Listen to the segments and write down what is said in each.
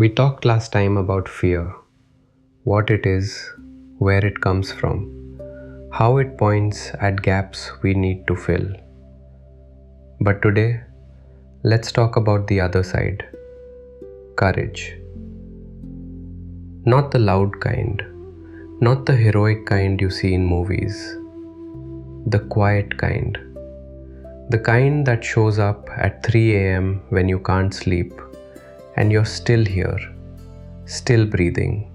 We talked last time about fear, what it is, where it comes from, how it points at gaps we need to fill. But today, let's talk about the other side, courage. Not the loud kind, not the heroic kind you see in movies, the quiet kind. The kind that shows up at 3 a.m. when you can't sleep and you're still here, still breathing,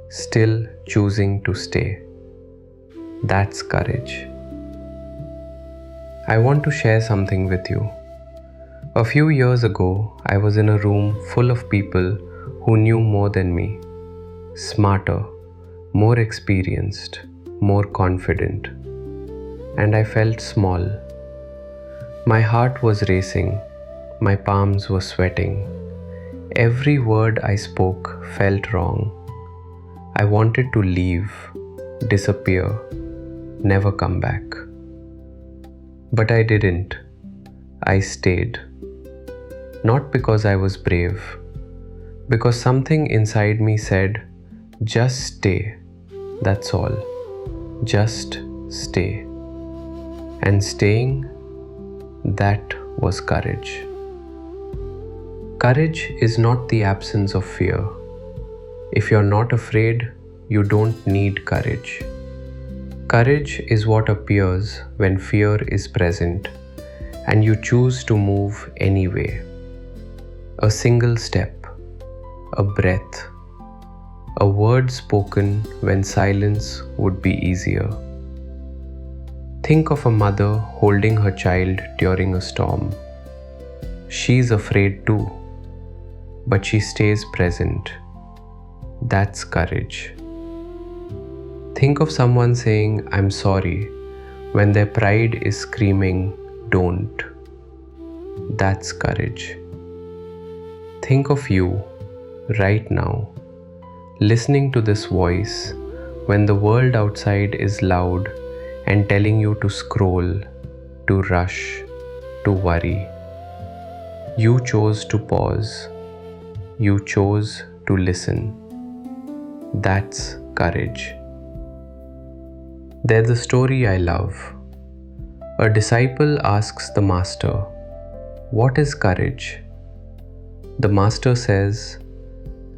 still choosing to stay. That's courage. I want to share something with you. A few years ago, I was in a room full of people who knew more than me, smarter, more experienced, more confident. And I felt small. My heart was racing, my palms were sweating. Every word I spoke felt wrong. I wanted to leave, disappear, never come back. But I didn't. I stayed. Not because I was brave, because something inside me said, just stay, that's all. Just stay. And staying, that was courage. Courage is not the absence of fear. If you're not afraid, you don't need courage. Courage is what appears when fear is present and you choose to move anyway. A single step, a breath, a word spoken when silence would be easier. Think of a mother holding her child during a storm. She's afraid too, but she stays present. That's courage. Think of someone saying, I'm sorry, when their pride is screaming, don't. That's courage. Think of you, right now, listening to this voice when the world outside is loud and telling you to scroll, to rush, to worry. You chose to pause. You chose to listen. That's courage. There's a story I love. A disciple asks the master, what is courage? The master says,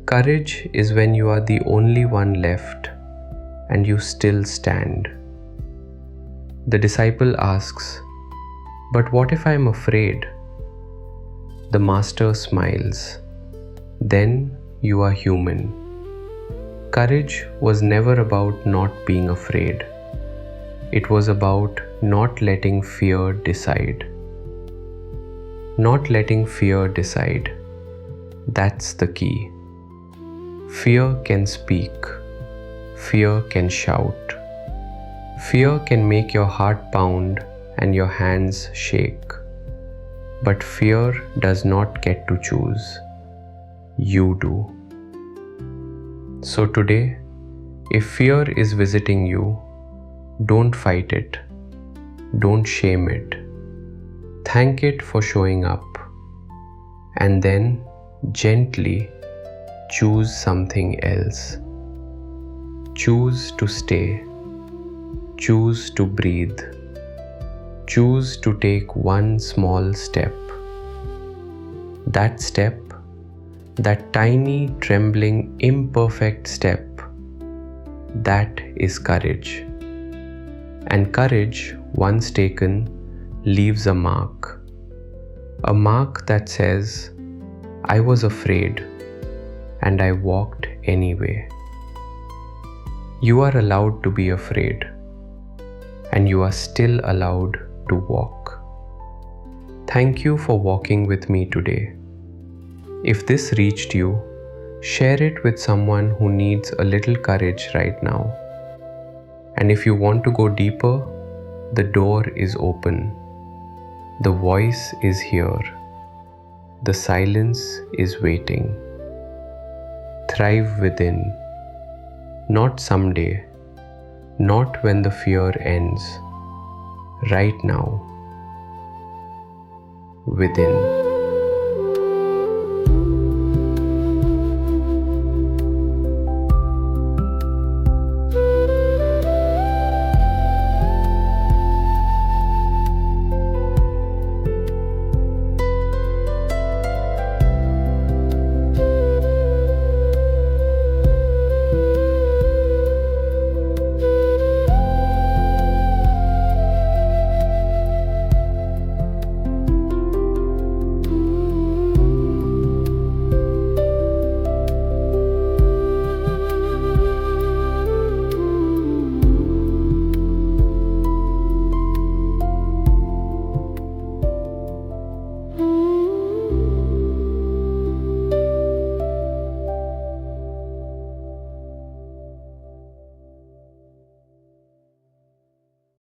courage is when you are the only one left and you still stand. The disciple asks, but what if I'm afraid? The master smiles. Then you are human. Courage was never about not being afraid. It was about not letting fear decide. Not letting fear decide. That's the key. Fear can speak. Fear can shout. Fear can make your heart pound and your hands shake. But fear does not get to choose. You do. So today, if fear is visiting you, don't fight it. Don't shame it. Thank it for showing up. And then, gently, choose something else. Choose to stay. Choose to breathe. Choose to take one small step. That step, that tiny, trembling, imperfect step, that is courage. And courage, once taken, leaves a mark. A mark that says, I was afraid, and I walked anyway. You are allowed to be afraid, and you are still allowed to walk. Thank you for walking with me today. If this reached you, share it with someone who needs a little courage right now. And if you want to go deeper, the door is open. The voice is here. The silence is waiting. Thrive within. Not someday. Not when the fear ends. Right now. Within.